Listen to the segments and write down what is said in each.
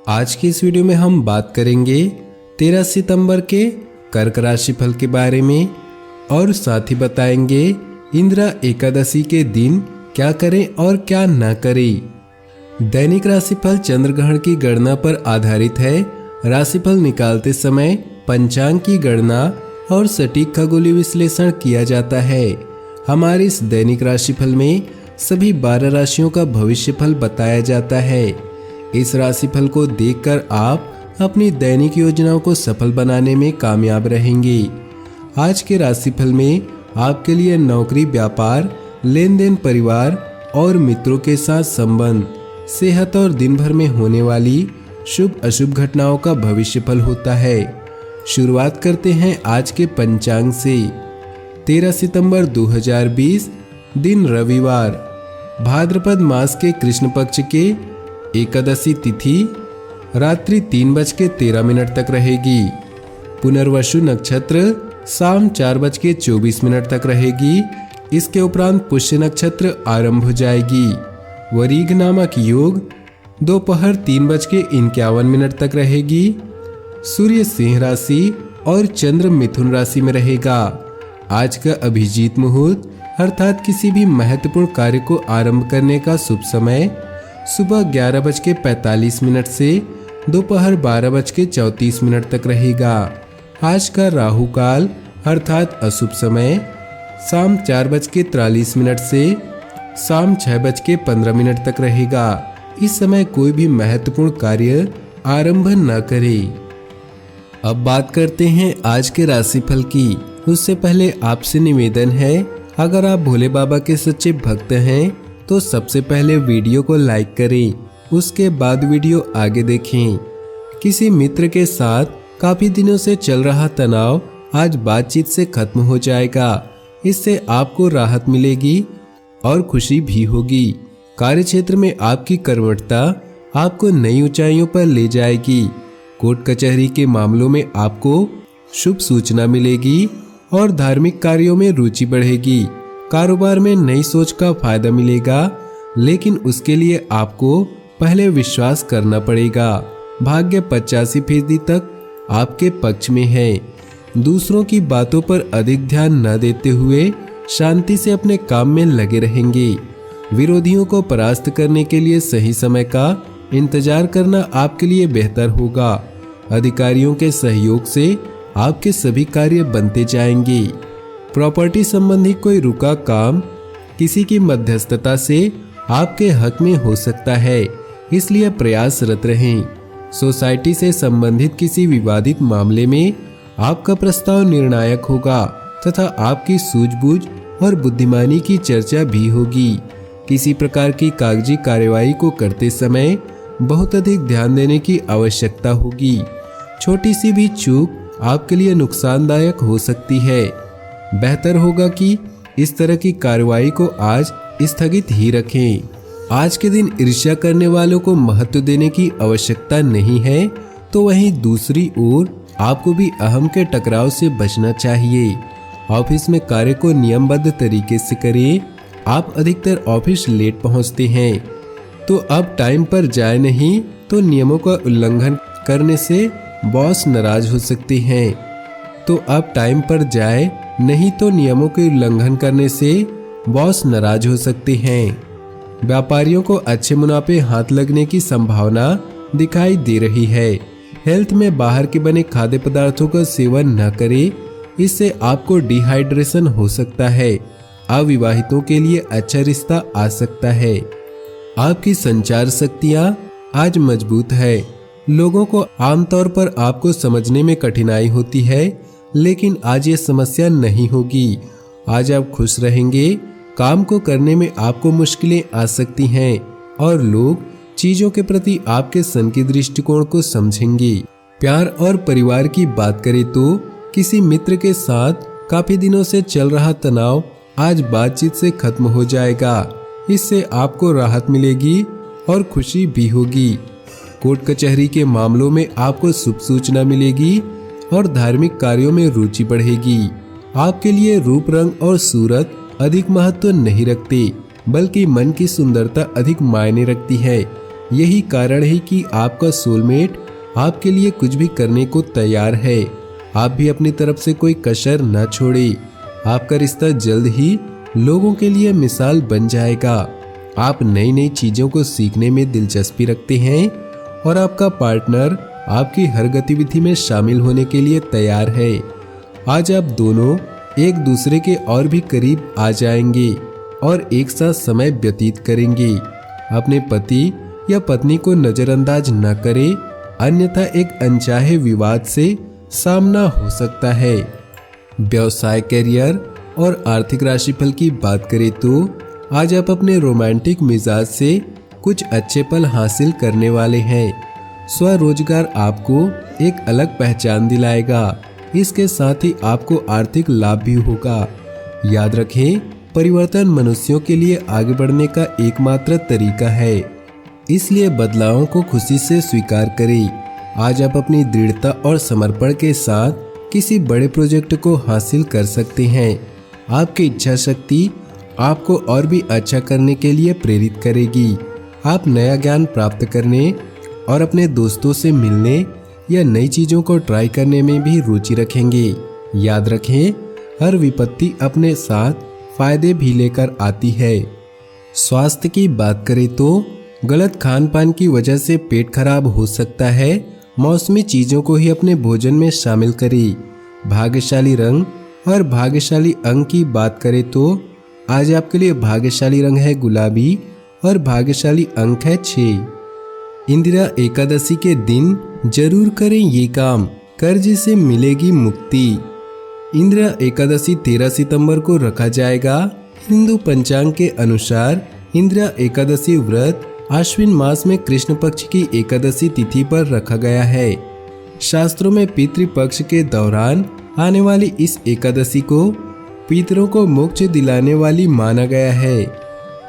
आज की इस वीडियो में हम बात करेंगे 13 सितंबर के कर्क राशि फल के बारे में और साथ ही बताएंगे इंदिरा एकादशी के दिन क्या करें और क्या न करें। दैनिक राशिफल चंद्र ग्रहण की गणना पर आधारित है। राशिफल निकालते समय पंचांग की गणना और सटीक खगोलीय विश्लेषण किया जाता है। हमारे इस दैनिक राशिफल में सभी 12 राशियों का भविष्यफल बताया जाता है। इस राशिफल को देखकर आप अपनी दैनिक योजनाओं को सफल बनाने में कामयाब रहेंगे। आज के राशिफल में आपके लिए नौकरी, व्यापार, लेन देन, परिवार और मित्रों के साथ संबंध, सेहत और दिन भर में होने वाली शुभ अशुभ घटनाओं का भविष्यफल होता है। शुरुआत करते हैं आज के पंचांग से। 13 सितंबर 2020 दिन रविवार, भाद्रपद मास के कृष्ण पक्ष के एकादशी तिथि रात्रि 3:13 तक रहेगी। पुनर्वसु नक्षत्र शाम 4:24 तक रहेगी। इसके उपरांत पुष्य नक्षत्र आरंभ हो जाएगी। वरीघ नामक योग दोपहर 3:51 तक रहेगी। सूर्य सिंह राशि और चंद्र मिथुन राशि में रहेगा। आज का अभिजीत मुहूर्त अर्थात किसी भी महत्वपूर्ण कार्य को आरंभ करने का शुभ समय सुबह 11:45 से दोपहर 12:34 तक रहेगा। आज का राहु काल अर्थात अशुभ समय शाम 4:43 से शाम 6:15 तक रहेगा। इस समय कोई भी महत्वपूर्ण कार्य आरंभ न करें। अब बात करते हैं आज के राशिफल की। उससे पहले आपसे निवेदन है, अगर आप भोले बाबा के सच्चे भक्त हैं तो सबसे पहले वीडियो को लाइक करें, उसके बाद वीडियो आगे देखें। किसी मित्र के साथ काफी दिनों से चल रहा तनाव आज बातचीत से खत्म हो जाएगा। इससे आपको राहत मिलेगी और खुशी भी होगी। कार्यक्षेत्र में आपकी कर्मठता आपको नई ऊंचाइयों पर ले जाएगी। कोर्ट कचहरी के मामलों में आपको शुभ सूचना मिलेगी और धार्मिक कार्यों में रुचि बढ़ेगी। कारोबार में नई सोच का फायदा मिलेगा, लेकिन उसके लिए आपको पहले विश्वास करना पड़ेगा। भाग्य 85% तक आपके पक्ष में है। दूसरों की बातों पर अधिक ध्यान न देते हुए शांति से अपने काम में लगे रहेंगे। विरोधियों को परास्त करने के लिए सही समय का इंतजार करना आपके लिए बेहतर होगा। अधिकारियों के सहयोग से आपके सभी कार्य बनते जाएंगे। प्रॉपर्टी संबंधी कोई रुका काम किसी की मध्यस्थता से आपके हक में हो सकता है, इसलिए प्रयासरत रहें। सोसाइटी से संबंधित किसी विवादित मामले में आपका प्रस्ताव निर्णायक होगा तथा आपकी सूझबूझ और बुद्धिमानी की चर्चा भी होगी। किसी प्रकार की कागजी कार्यवाही को करते समय बहुत अधिक ध्यान देने की आवश्यकता होगी। छोटी सी भी चूक आपके लिए नुकसानदायक हो सकती है। बेहतर होगा कि इस तरह की कार्रवाई को आज स्थगित ही रखें। आज के दिन ईर्ष्या करने वालों को महत्व देने की आवश्यकता नहीं है, तो वहीं दूसरी ओर आपको भी अहम के टकराव से बचना चाहिए। ऑफिस में कार्य को नियमबद्ध तरीके से करें। आप अधिकतर ऑफिस लेट पहुंचते हैं, तो अब टाइम पर जाए नहीं तो नियमों का उल्लंघन करने से बॉस नाराज हो सकते हैं। तो अब टाइम पर जाए नहीं तो नियमों के उल्लंघन करने से बॉस नाराज हो सकते हैं। व्यापारियों को अच्छे मुनाफे हाथ लगने की संभावना दिखाई दे रही है। हेल्थ में बाहर के बने खाद्य पदार्थों का सेवन न करें, इससे आपको डिहाइड्रेशन हो सकता है। अविवाहितों के लिए अच्छा रिश्ता आ सकता है। आपकी संचार शक्तियाँ आज मजबूत है। लोगों को आमतौर पर आपको समझने में कठिनाई होती है, लेकिन आज ये समस्या नहीं होगी। आज आप खुश रहेंगे। काम को करने में आपको मुश्किलें आ सकती हैं और लोग चीजों के प्रति आपके सन की दृष्टिकोण को समझेंगे। प्यार और परिवार की बात करें तो किसी मित्र के साथ काफी दिनों से चल रहा तनाव आज बातचीत से खत्म हो जाएगा। इससे आपको राहत मिलेगी और खुशी भी होगी। कोर्ट कचहरी के मामलों में आपको शुभ सूचना मिलेगी और धार्मिक कार्यों में रुचि बढ़ेगी। आपके लिए रूप, रंग और सूरत अधिक महत्व नहीं रखते, बल्कि मन की सुंदरता अधिक मायने रखती है। यही कारण है कि आपका सोलमेट आपके लिए कुछ भी करने को तैयार है। आप भी अपनी तरफ से कोई कसर न छोड़े। आपका रिश्ता जल्द ही लोगों के लिए मिसाल बन जाएगा। आप नई नई चीजों को सीखने में दिलचस्पी रखते हैं और आपका पार्टनर आपकी हर गतिविधि में शामिल होने के लिए तैयार है। आज आप दोनों एक दूसरे के और भी करीब आ जाएंगे और एक साथ समय व्यतीत करेंगे। अपने पति या पत्नी को नजरअंदाज न करें, अन्यथा एक अनचाहे विवाद से सामना हो सकता है। व्यवसाय, करियर और आर्थिक राशिफल की बात करें तो आज आप अपने रोमांटिक मिजाज से कुछ अच्छे पल हासिल करने वाले हैं। स्वरोजगार आपको एक अलग पहचान दिलाएगा। इसके साथ ही आपको आर्थिक लाभ भी होगा। याद रखें, परिवर्तन मनुष्यों के लिए आगे बढ़ने का एकमात्र तरीका है, इसलिए बदलावों को खुशी से स्वीकार करें। आज आप अपनी दृढ़ता और समर्पण के साथ किसी बड़े प्रोजेक्ट को हासिल कर सकते हैं। आपकी इच्छा शक्ति आपको और भी अच्छा करने के लिए प्रेरित करेगी। आप नया ज्ञान प्राप्त करने और अपने दोस्तों से मिलने या नई चीजों को ट्राई करने में भी रुचि रखेंगे। याद रखें, हर विपत्ति अपने साथ फायदे भी लेकर आती है। स्वास्थ्य की बात करें तो गलत खान पान की वजह से पेट खराब हो सकता है। मौसमी चीजों को ही अपने भोजन में शामिल करें। भाग्यशाली रंग और भाग्यशाली अंक की बात करें तो आज आपके लिए भाग्यशाली रंग है गुलाबी और भाग्यशाली अंक है 6। इंदिरा एकादशी के दिन जरूर करें ये काम, कर्ज से मिलेगी मुक्ति। इंदिरा एकादशी 13 सितंबर को रखा जाएगा। हिंदू पंचांग के अनुसार इंदिरा एकादशी व्रत आश्विन मास में कृष्ण पक्ष की एकादशी तिथि पर रखा गया है। शास्त्रों में पितृपक्ष के दौरान आने वाली इस एकादशी को पितरों को मोक्ष दिलाने वाली माना गया है।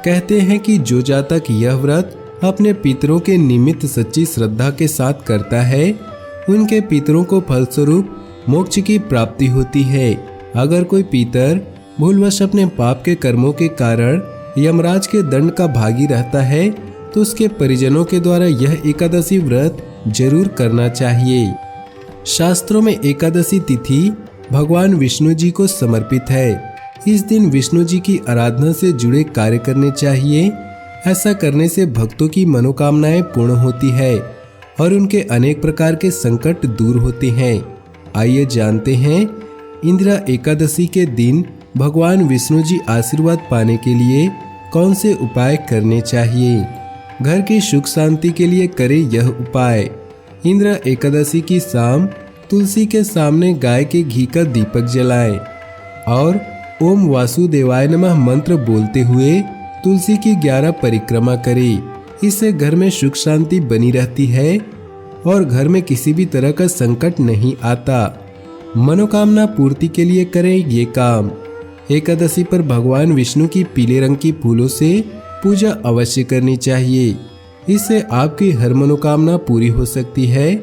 कहते हैं कि जो जातक यह व्रत अपने पितरों के निमित्त सच्ची श्रद्धा के साथ करता है, उनके पितरों को फलस्वरूप मोक्ष की प्राप्ति होती है। अगर कोई पितर भूलवश अपने पाप के कर्मों के कारण यमराज के दंड का भागी रहता है, तो उसके परिजनों के द्वारा यह एकादशी व्रत जरूर करना चाहिए। शास्त्रों में एकादशी तिथि भगवान विष्णु जी को समर्पित है। इस दिन विष्णु जी की आराधना से जुड़े कार्य करने चाहिए। ऐसा करने से भक्तों की मनोकामनाएं पूर्ण होती है और उनके अनेक प्रकार के संकट दूर होते हैं। आइए जानते हैं इंदिरा एकादशी के दिन भगवान विष्णु जी आशीर्वाद पाने के लिए कौन से उपाय करने चाहिए। घर की सुख शांति के लिए करें यह उपाय। इंदिरा एकादशी की शाम तुलसी के सामने गाय के घी का दीपक जलाएं और ओम वासुदेवाय नमः मंत्र बोलते हुए तुलसी की 11 परिक्रमा करें। इससे घर में सुख शांति बनी रहती है और घर में किसी भी तरह का संकट नहीं आता। मनोकामना पूर्ति के लिए करें ये काम। एकादशी पर भगवान विष्णु की पीले रंग की फूलों से पूजा अवश्य करनी चाहिए। इससे आपकी हर मनोकामना पूरी हो सकती है।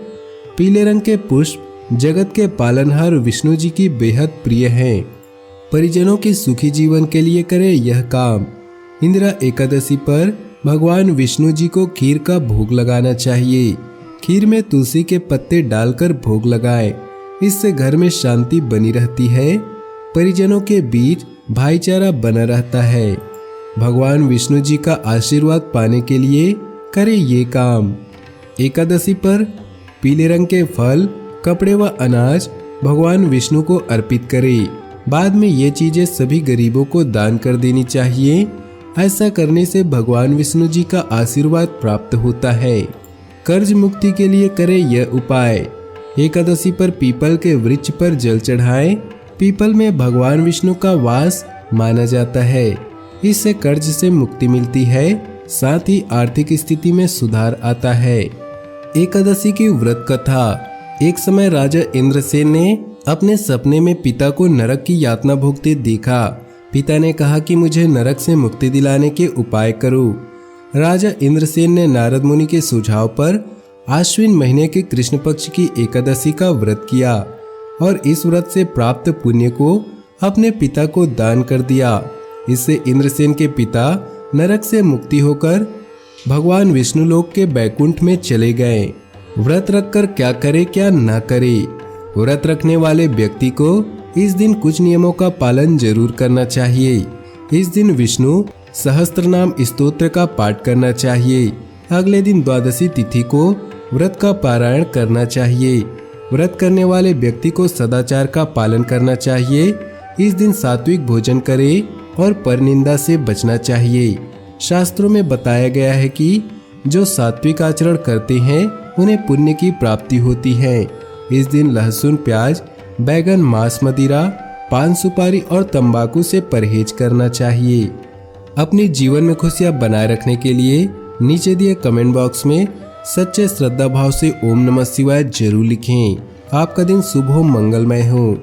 पीले रंग के पुष्प जगत के पालनहार विष्णु जी की बेहद प्रिय हैं। परिजनों के सुखी जीवन के लिए करें यह काम। इंदिरा एकादशी पर भगवान विष्णु जी को खीर का भोग लगाना चाहिए। खीर में तुलसी के पत्ते डालकर भोग लगाएं। इससे घर में शांति बनी रहती है। परिजनों के बीच भाईचारा बना रहता है। भगवान विष्णु जी का आशीर्वाद पाने के लिए करें ये काम। एकादशी पर पीले रंग के फल, कपड़े व अनाज भगवान विष्णु को अर्पित करें। बाद में ये चीजें सभी गरीबों को दान कर देनी चाहिए। ऐसा करने से भगवान विष्णु जी का आशीर्वाद प्राप्त होता है। कर्ज मुक्ति के लिए करें यह उपाय। एकादशी पर पीपल के वृक्ष पर जल चढ़ाएं। पीपल में भगवान विष्णु का वास माना जाता है। इससे कर्ज से मुक्ति मिलती है, साथ ही आर्थिक स्थिति में सुधार आता है। एकादशी की व्रत कथा। एक समय राजा इंद्रसेन ने अपने सपने में पिता को नरक की यातना भोगते देखा। पिता ने कहा कि मुझे नरक से मुक्ति दिलाने के उपाय करो। राजा इंद्रसेन ने नारद मुनि के सुझाव पर आश्विन महीने के कृष्ण पक्ष की एकादशी का व्रत किया और इस व्रत से प्राप्त पुण्य को अपने पिता को दान कर दिया। इससे इंद्रसेन के पिता नरक से मुक्ति होकर भगवान विष्णु लोक के बैकुंठ में चले गए। व्रत रखकर क्या करे क्या न करे। व्रत रखने वाले व्यक्ति को इस दिन कुछ नियमों का पालन जरूर करना चाहिए। इस दिन विष्णु सहस्त्रनाम स्तोत्र का पाठ करना चाहिए। अगले दिन द्वादशी तिथि को व्रत का पारायण करना चाहिए। व्रत करने वाले व्यक्ति को सदाचार का पालन करना चाहिए। इस दिन सात्विक भोजन करे और परनिंदा से बचना चाहिए। शास्त्रों में बताया गया है कि जो सात्विक आचरण करते हैं उन्हें पुण्य की प्राप्ति होती है। इस दिन लहसुन, प्याज, बैगन, मांस, मदिरा, पान सुपारी और तंबाकू से परहेज करना चाहिए। अपने जीवन में खुशियां बनाए रखने के लिए नीचे दिए कमेंट बॉक्स में सच्चे श्रद्धा भाव से ओम नमः शिवाय जरूर लिखें। आपका दिन शुभ हो, मंगलमय हो।